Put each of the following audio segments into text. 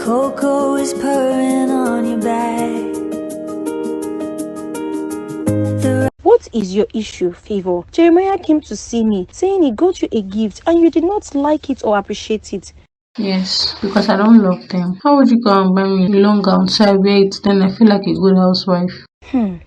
Cocoa is purring on your back. What is your issue, Favor? Jeremiah came to see me, saying he got you a gift and you did not like it or appreciate it. Yes, because I don't love them. How would you go and buy me a long gown so I wear it, then I feel like a good housewife?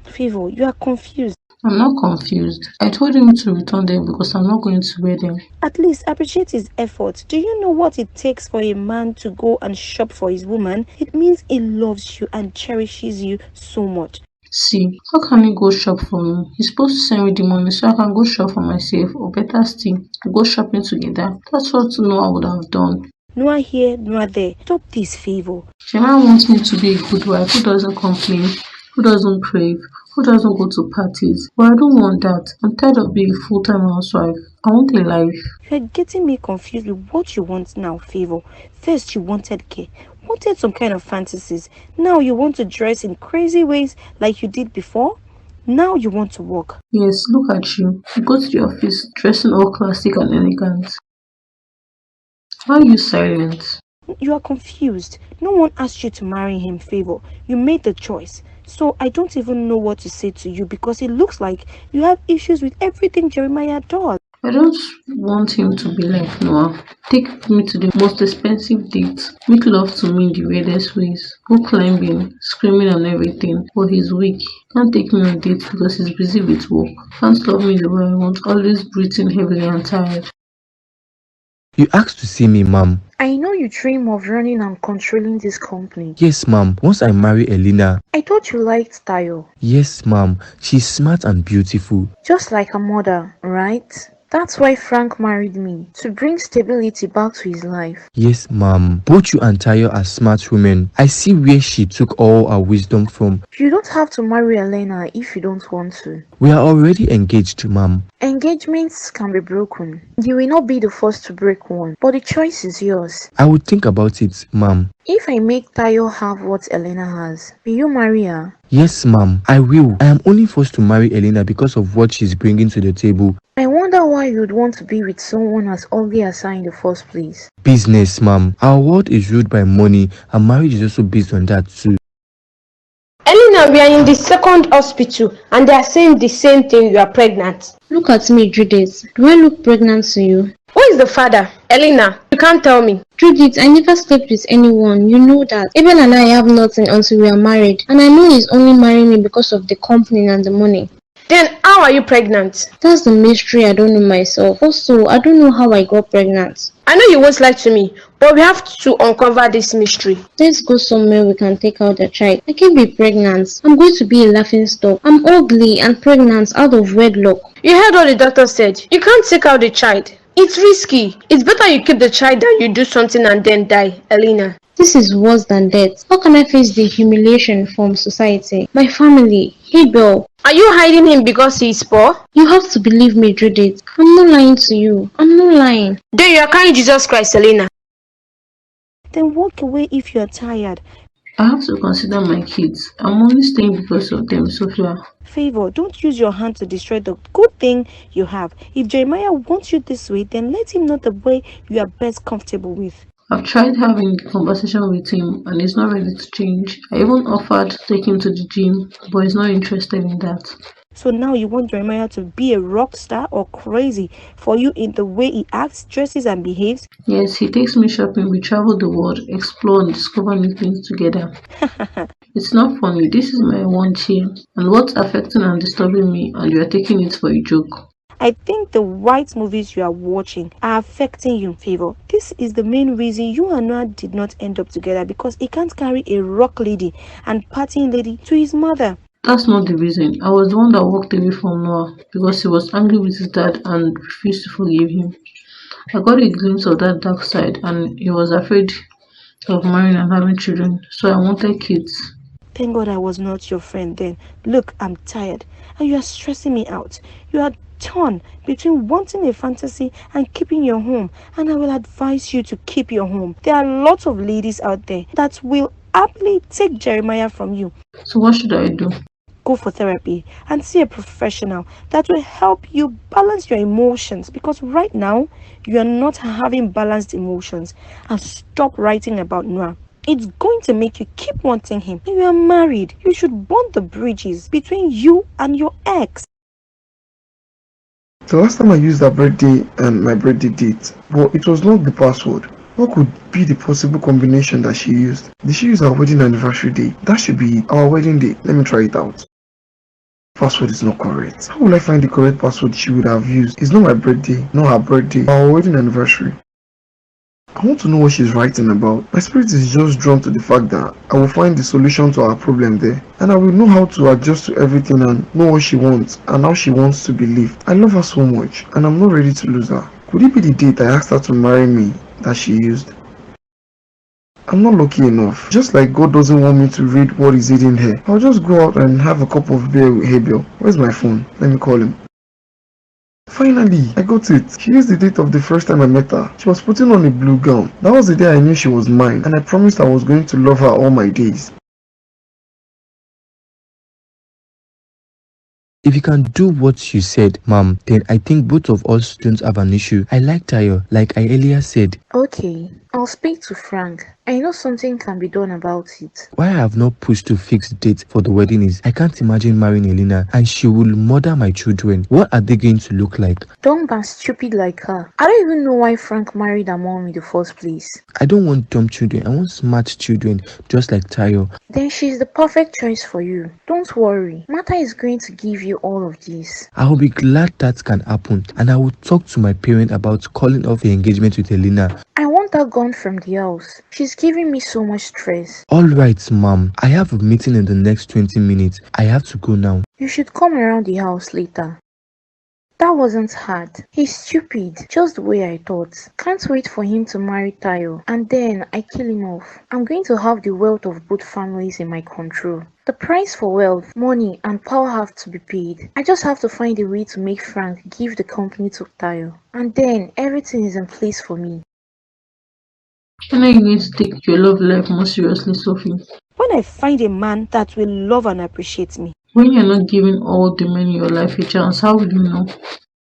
Favor, you are confused. I'm not confused. I told him to return them because I'm not going to wear them. At least appreciate his effort. Do you know what it takes for a man to go and shop for his woman? It means he loves you and cherishes you so much. See, how can he go shop for me? He's supposed to send me the money so I can go shop for myself, or better still, go shopping together. That's what Noah would have done. Noah here, Noah there. Stop this, Favor. Shema wants me to be a good wife who doesn't complain, who doesn't crave, who doesn't go to parties. But I don't want that. I'm tired of being a full-time housewife. I want a life. You are getting me confused with what you want now, Favor. First you wanted care, wanted some kind of fantasies. Now you want to dress in crazy ways like you did before. Now you want to work. Yes, look at you. You go to the office dressing all classic and elegant. Why are you silent? You are confused. No one asked you to marry him, Favor. You made the choice. So I don't even know what to say to you because it looks like you have issues with everything Jeremiah does. I don't want him to be like Noah. Take me to the most expensive dates. Make love to me in the weirdest ways. Go climbing, screaming and everything. But he's weak. Can't take me on dates because he's busy with work. Can't love me the way I want. Always breathing heavily and tired. You asked to see me, ma'am. I know you dream of running and controlling this company. Yes, ma'am. Once I marry Elena. I thought you liked Tayo. Yes, ma'am. She's smart and beautiful. Just like her mother, right? That's why Frank married me, to bring stability back to his life. Yes, ma'am. Both you and Tayo are smart women. I see where she took all her wisdom from. You don't have to marry Elena if you don't want to. We are already engaged, ma'am. Engagements can be broken. You will not be the first to break one, but the choice is yours. I will think about it, ma'am. If I make Tayo have what Elena has, will you marry her? Yes, ma'am. I will. I am only forced to marry Elena because of what she's bringing to the table. I wonder why you'd want to be with someone as ugly as her in the first place. Business, ma'am. Our world is ruled by money, and marriage is also based on that too. Elena, we are in the second hospital and they are saying the same thing, you are pregnant. Look at me, Judith. Do I look pregnant to you? Who is the father? Elena, you can't tell me. Judith, I never slept with anyone. You know that. Abel and I have nothing until we are married. And I know he's only marrying me because of the company and the money. Then how are you pregnant? That's the mystery I don't know myself. Also, I don't know how I got pregnant. I know you won't lie to me, but we have to uncover this mystery. Let's go somewhere we can take out the child. I can't be pregnant. I'm going to be a laughing stock. I'm ugly and pregnant out of wedlock. You heard what the doctor said. You can't take out the child. It's risky. It's better you keep the child than you do something and then die, Elena. This is worse than death. How can I face the humiliation from society? My family. Abel. Are you hiding him because he is poor? You have to believe me, Judith. I'm not lying to you. I'm not lying. Then you are carrying Jesus Christ, Elena. Then walk away if you are tired. I have to consider my kids. I'm only staying because of them, Sophia. Favor, don't use your hand to destroy the good thing you have. If Jeremiah wants you this way, then let him know the way you are best comfortable with. I've tried having the conversation with him and he's not ready to change. I even offered to take him to the gym, but he's not interested in that. So now you want Jeremiah to be a rock star or crazy for you in the way he acts, dresses and behaves? Yes, he takes me shopping, we travel the world, explore and discover new things together. It's not funny, this is my one cheer. And what's affecting and disturbing me and you are taking it for a joke? I think the white movies you are watching are affecting you, Favor. This is the main reason you and Noah did not end up together, because he can't carry a rock lady and partying lady to his mother. That's not the reason. I was the one that walked away from Noah because he was angry with his dad and refused to forgive him. I got a glimpse of that dark side and he was afraid of marrying and having children, so I wanted kids. Thank God I was not your friend then. Look, I'm tired and you are stressing me out. You are torn between wanting a fantasy and keeping your home, and I will advise you to keep your home. There are lots of ladies out there that will happily take Jeremiah from you. So what should I do? Go for therapy and see a professional that will help you balance your emotions, because right now you are not having balanced emotions. And stop writing about Noah. It's going to make you keep wanting him. You are married. You should burn the bridges between you and your ex. The last time I used her birthday and my birthday date, but it was not the password. What could be the possible combination that she used? Did she use our wedding anniversary day? That should be it. Our wedding day. Let me try it out. Password is not correct. How will I find the correct password she would have used? It's not my birthday, not her birthday, our wedding anniversary. I want to know what she's writing about. My spirit is just drawn to the fact that I will find the solution to our problem there, and I will know how to adjust to everything and know what she wants and how she wants to be lived. I love her so much and I'm not ready to lose her. Could it be the date I asked her to marry me that she used? I'm not lucky enough. Just like God doesn't want me to read what is hidden here, I'll just go out and have a cup of beer with Abel. Where's my phone? Let me call him. Finally, I got it. She used the date of the first time I met her. She was putting on a blue gown. That was the day I knew she was mine, and I promised I was going to love her all my days. If you can do what you said, mom, then I think both of us don't have an issue. I like Tayo, like I earlier said. Okay, I'll speak to Frank. I know something can be done about it. Why I have not pushed to fix the date for the wedding is I can't imagine marrying Elena and she will murder my children. What are they going to look like? Don't be stupid like her. I don't even know why Frank married her mom in the first place. I don't want dumb children. I want smart children, just like Tayo. Then she's the perfect choice for you. Don't worry. Martha is going to give you all of this. I will be glad that can happen, and I will talk to my parents about calling off the engagement with Elena. I want her gone from the house. She's giving me so much stress. Alright, mom. I have a meeting in the next 20 minutes. I have to go now. You should come around the house later. That wasn't hard. He's stupid, just the way I thought. Can't wait for him to marry Tayo, and then I kill him off. I'm going to have the wealth of both families in my control. The price for wealth, money, and power have to be paid. I just have to find a way to make Frank give the company to Tayo, and then everything is in place for me. When are you going to take your love life more seriously, Sophie? When I find a man that will love and appreciate me. When you're not giving all the men in your life a chance, how will you know?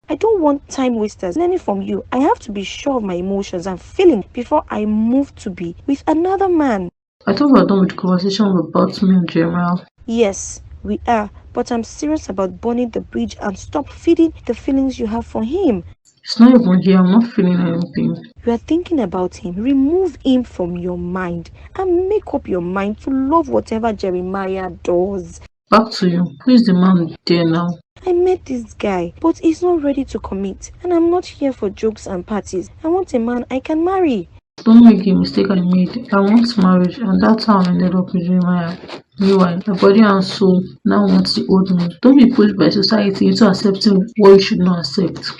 I don't want time wasters learning from you. I have to be sure of my emotions and feelings before I move to be with another man. I thought we were done with the conversation about me and Jeremiah. Yes, we are, but I'm serious about burning the bridge and stop feeding the feelings you have for him. It's not even here, I'm not feeling anything. You are thinking about him. Remove him from your mind and make up your mind to love whatever Jeremiah does. Back to you. Who is the man there now? I met this guy, but he's not ready to commit, and I'm not here for jokes and parties. I want a man I can marry. Don't make a mistake I made. I want marriage, and that's how I ended up with Jeremiah. Meanwhile, my body and soul now wants the old me. Don't be pushed by society into accepting what you should not accept.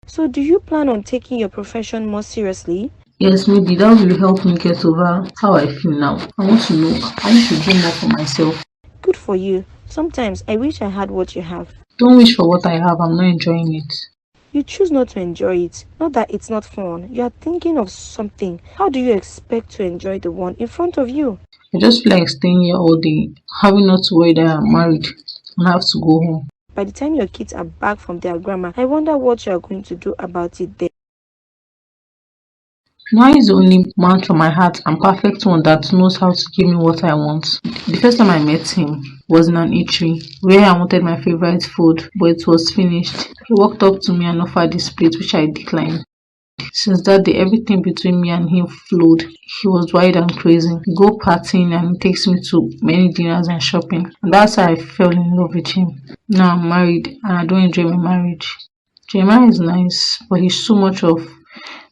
So do you plan on taking your profession more seriously? Yes, maybe that will help me get over how I feel now. I want to know I should do more for myself. Good for you. Sometimes I wish I had what you have. Don't wish for what I have, I'm not enjoying it. You choose not to enjoy it. Not that it's not fun. You are thinking of something. How do you expect to enjoy the one in front of you? I just feel like staying here all day, having not to worry that I'm married and I have to go home. By the time your kids are back from their grandma, I wonder what you are going to do about it then. Noah is the only man from my heart and perfect one that knows how to give me what I want. The first time I met him was in an eatery where I wanted my favorite food, but it was finished. He walked up to me and offered this plate, which I declined. Since that day, everything between me and him flowed. He was wild and crazy. We go partying and he takes me to many dinners and shopping. And that's how I fell in love with him. Now I'm married and I don't enjoy my marriage. Jeremiah is nice, but he's so much of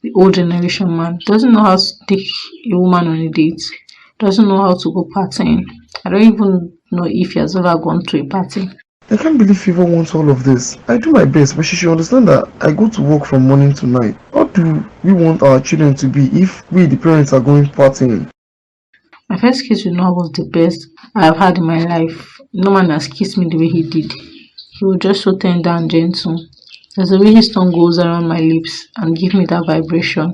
the old generation man. Doesn't know how to take a woman on a date. Doesn't know how to go partying. I don't even know if he has ever gone to a party. I can't believe Favor wants all of this. I do my best, but she should understand that I go to work from morning to night. What do we want our children to be if we, the parents, are going partying? My first kiss with Noah was the best I have had in my life. No man has kissed me the way he did. He was just so tender and gentle. There's a way his tongue goes around my lips and give me that vibration.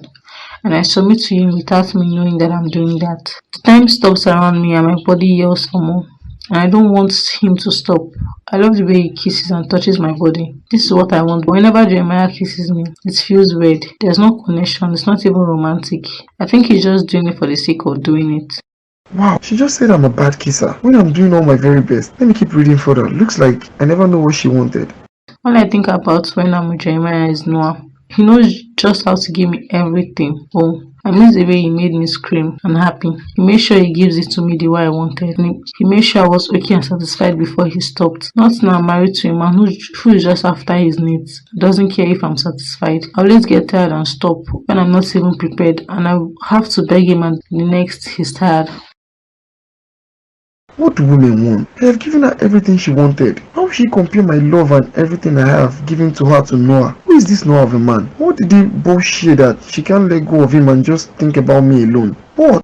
And I submit to him without me knowing that I'm doing that. The time stops around me and my body yells for more. And I don't want him to stop. I love the way he kisses and touches my body. This is what I want. But whenever Jeremiah kisses me, it feels weird. There's no connection. It's not even romantic. I think he's just doing it for the sake of doing it. Wow, she just said I'm a bad kisser when I'm doing all my very best. Let me keep reading further. Looks like I never know what she wanted. All I think about when I'm with Jeremiah is Noah. He knows just how to give me everything. Oh, I miss the way he made me scream and happy. He made sure he gives it to me the way I wanted. And he made sure I was okay and satisfied before he stopped. Not now I'm married to a man who is just after his needs. Doesn't care if I'm satisfied. I always get tired and stop when I'm not even prepared, and I have to beg him, and the next he's tired. What do women want? I have given her everything she wanted. How will she compare my love and everything I have given to her to Noah? Who is this Noah of a man? What did he bullshit that she can't let go of him and just think about me alone? What?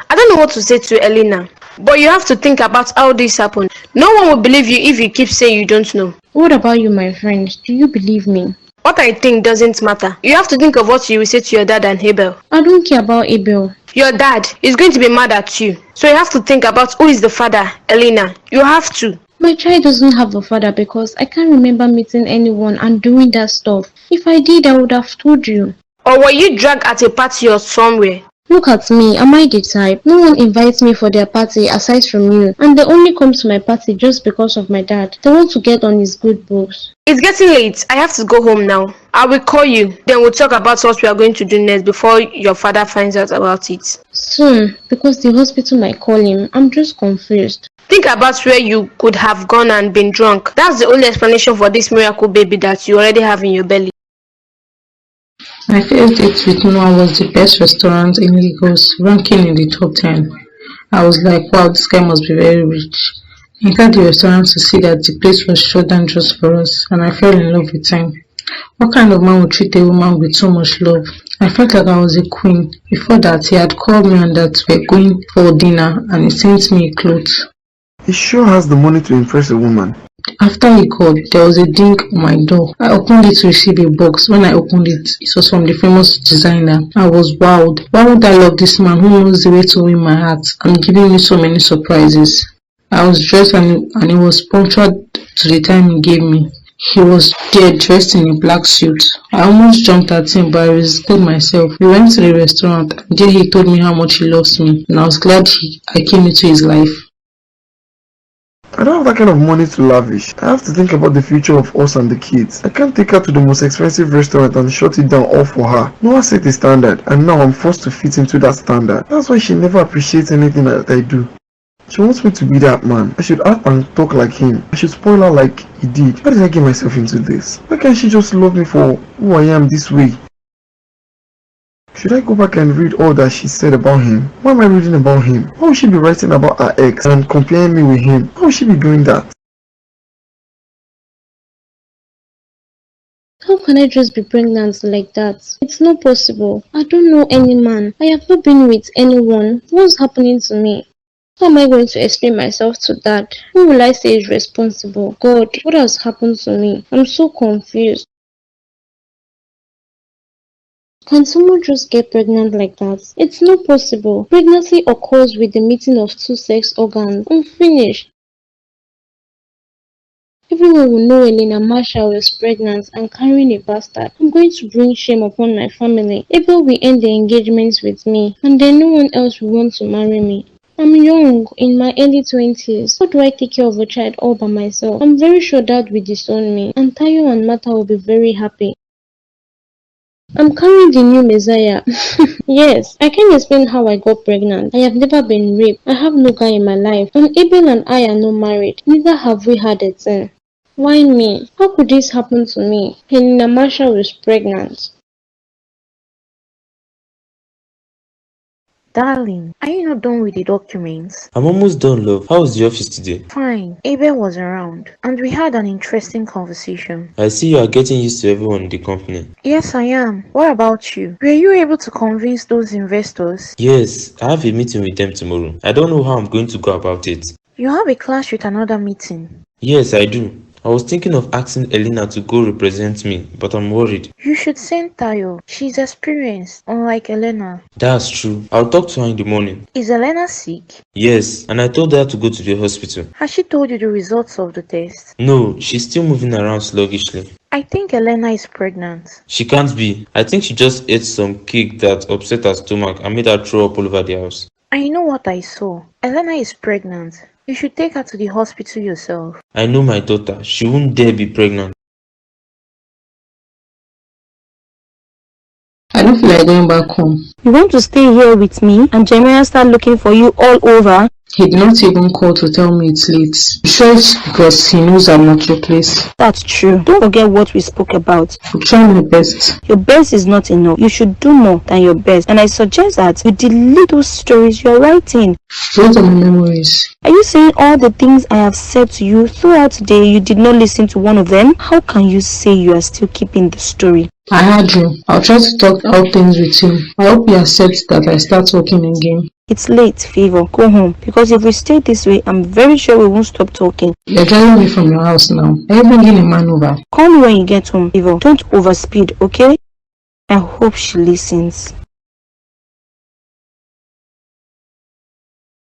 I don't know what to say to Elena, but you have to think about how this happened. No one will believe you if you keep saying you don't know. What about you, my friend? Do you believe me? What I think doesn't matter. You have to think of what you will say to your dad and Abel. I don't care about Abel. Your dad is going to be mad at you. So you have to think about who is the father, Elena. You have to. My child doesn't have a father because I can't remember meeting anyone and doing that stuff. If I did, I would have told you. Or were you dragged at a party or somewhere? Look at me, am I the type? No one invites me for their party aside from you, and they only come to my party just because of my dad. They want to get on his good books. It's getting late. I have to go home now. I will call you. Then we'll talk about what we are going to do next before your father finds out about it. Soon, because the hospital might call him. I'm just confused. Think about where you could have gone and been drunk. That's the only explanation for this miracle baby that you already have in your belly. My first date with Noah was the best restaurant in Lagos, ranking in the top 10. I was like, wow, this guy must be very rich. I entered the restaurant to see that the place was shut down just for us, and I fell in love with him. What kind of man would treat a woman with so much love? I felt like I was a queen. Before that, he had called me and that we're going for dinner, and he sent me clothes. He sure has the money to impress a woman. After he called, there was a ding on my door. I opened it to receive a box. When I opened it, it was from the famous designer. I was wowed. Why would I love this man who knows the way to win my heart and giving me so many surprises? I was dressed and it was punctual to the time he gave me. He was there dressed in a black suit. I almost jumped at him, but I resisted myself. We went to the restaurant and there he told me how much he loves me, and I was glad I came into his life. I don't have that kind of money to lavish. I have to think about the future of us and the kids. I can't take her to the most expensive restaurant and shut it down all for her. Noah set a standard, and now I'm forced to fit into that standard. That's why she never appreciates anything that I do. She wants me to be that man. I should act and talk like him. I should spoil her like he did. Why did I get myself into this? Why can't she just love me for who I am this way? Should I go back and read all that she said about him? Why am I reading about him? Why would she be writing about her ex and comparing me with him? Why would she be doing that? How can I just be pregnant like that? It's not possible. I don't know any man. I have not been with anyone. What's happening to me? How am I going to explain myself to dad? Who will I say is responsible? God, what has happened to me? I'm so confused. Can someone just get pregnant like that? It's not possible. Pregnancy occurs with the meeting of two sex organs. I'm finished. Everyone will know Elena Marshall was pregnant and carrying a bastard. I'm going to bring shame upon my family. Abel will end the engagements with me, and then no one else will want to marry me. I'm young, in my early 20s. How do I take care of a child all by myself? I'm very sure Dad will disown me, and Tayo and Martha will be very happy. I'm carrying the new Messiah. Yes, I can't explain how I got pregnant. I have never been raped. I have no guy in my life. And Abel and I are not married. Neither have we had a son. Why me? How could this happen to me? Helena Marshall was pregnant. Darling, are you not done with the documents? I'm almost done, love. How was the office today? Fine. Abel was around, and we had an interesting conversation. I see you are getting used to everyone in the company. Yes, I am. What about you? Were you able to convince those investors? Yes, I have a meeting with them tomorrow. I don't know how I'm going to go about it. You have a clash with another meeting. Yes, I do. I was thinking of asking Elena to go represent me, but I'm worried. You should send Tayo. She's experienced, unlike Elena. That's true. I'll talk to her in the morning. Is Elena sick? Yes, and I told her to go to the hospital. Has she told you the results of the test? No, she's still moving around sluggishly. I think Elena is pregnant. She can't be. I think she just ate some cake that upset her stomach and made her throw up all over the house. I know what I saw. Elena is pregnant. You should take her to the hospital yourself. I know my daughter. She won't dare be pregnant. I don't feel like going back home. You want to stay here with me and Jeremiah start looking for you all over? He did not even call to tell me it's late. I'm sure it's because he knows I'm not your place. That's true. Don't forget what we spoke about. I'm trying my best. Your best is not enough. You should do more than your best. And I suggest that you delete those stories you're writing. Those are my memories. Are you saying all the things I have said to you throughout the day you did not listen to one of them? How can you say you are still keeping the story? I heard you. I'll try to talk out things with you. I hope you accept that I start talking again. It's late, Favor. Go home. Because if we stay this way, I'm very sure we won't stop talking. You're driving me from your house now. Are you bringing a man over? Call me when you get home, Favor. Don't overspeed, okay? I hope she listens.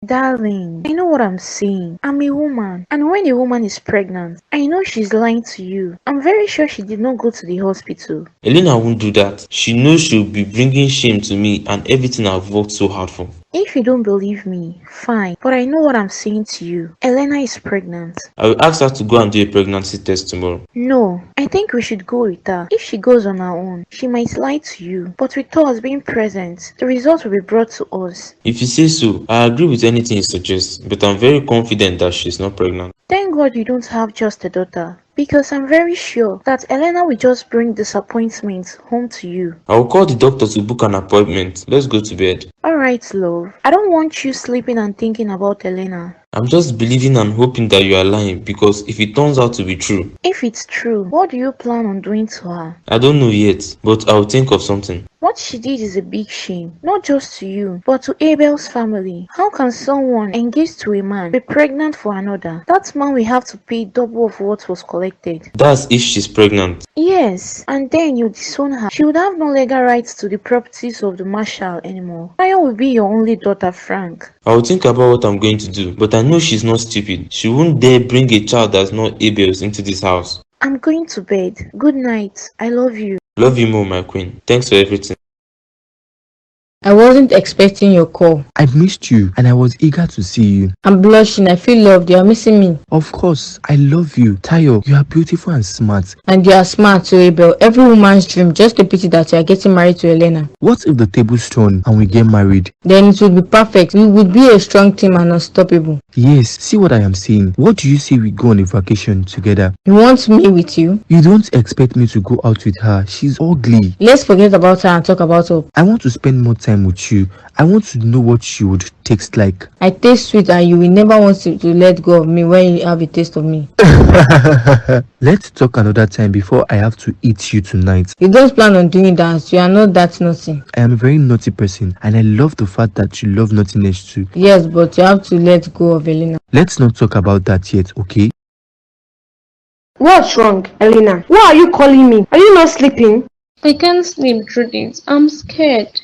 Darling, I know what I'm saying. I'm a woman. And when a woman is pregnant, I know she's lying to you. I'm very sure she did not go to the hospital. Elena won't do that. She knows she'll be bringing shame to me and everything I've worked so hard for. If you don't believe me, fine. But I know what I'm saying to you. Elena is pregnant. I will ask her to go and do a pregnancy test tomorrow. No, I think we should go with her. If she goes on her own, she might lie to you. But with us being present, the results will be brought to us. If you say so, I agree with anything you suggest, but I'm very confident that she's not pregnant. Thank God you don't have just a daughter. Because I'm very sure that Elena will just bring disappointment home to you. I will call the doctor to book an appointment. Let's go to bed. Alright, love. I don't want you sleeping and thinking about Elena. I'm just believing and hoping that you are lying, because if it turns out to be true, If it's true, what do you plan on doing to her? I don't know yet, but I'll think of something. What she did is a big shame, not just to you, but to Abel's family. How can someone engaged to a man be pregnant for another? That man will have to pay double of what was collected. That's if she's pregnant. Yes, and then you disown her. She would have no legal rights to the properties of the marshal anymore. Tayo will be your only daughter, Frank. I'll think about what I'm going to do, but I know she's not stupid. She won't dare bring a child that's not Abel's into this house. I'm going to bed. Good night. I love you. Love you more, my queen. Thanks for everything. I wasn't expecting your call. I missed you and I was eager to see you. I'm blushing. I feel loved. You are missing me. Of course, I love you. Tayo, you are beautiful and smart. And you are smart too, Abel. Every woman's dream. Just a pity that you are getting married to Elena. What if the table's turned and we get married? Then it would be perfect. We would be a strong team and unstoppable. Yes, see what I am saying. What do you say we go on a vacation together? You want me with you? You don't expect me to go out with her. She's ugly. Let's forget about her and talk about her. I want to spend more time with you. I want to know what she would taste like. I taste sweet and you will never want to let go of me when you have a taste of me. Let's talk another time before I have to eat you tonight. You don't plan on doing that. You are not that naughty. I am a very naughty person and I love the fact that you love naughtiness too. Yes, but you have to let go of Elena. Let's not talk about that yet, okay? What's wrong, Elena? Why are you calling me? Are you not sleeping? I can't sleep, Judith. I'm scared.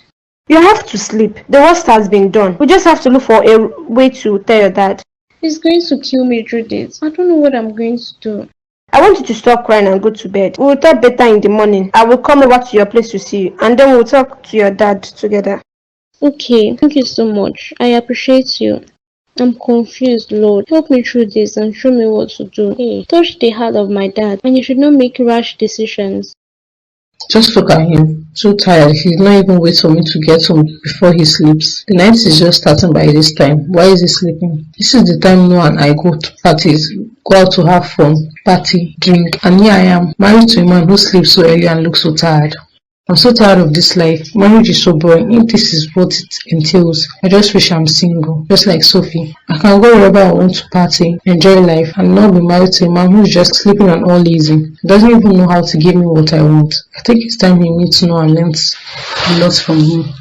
You have to sleep. The worst has been done. We just have to look for a way to tell your dad. He's going to kill me, Judith. I don't know what I'm going to do. I want you to stop crying and go to bed. We will talk better in the morning. I will come over to your place to see you, and then we'll talk to your dad together. Okay, thank you so much. I appreciate you. I'm confused, Lord. Help me through this and show me what to do. Hey, touch the heart of my dad, and you should not make rash decisions. Just look at him. So tired. He did not even wait for me to get home before he sleeps. The night is just starting by this time. Why is he sleeping? This is the time Noah and I go to parties, go out to have fun, party, drink, and here I am, married to a man who sleeps so early and looks so tired. I'm so tired of this life. Marriage is so boring. If this is what it entails, I just wish I'm single, just like Sophie. I can go wherever I want to party, enjoy life, and not be married to a man who's just sleeping on all easy. He doesn't even know how to give me what I want. I think it's time he needs to know and learns a lot from him.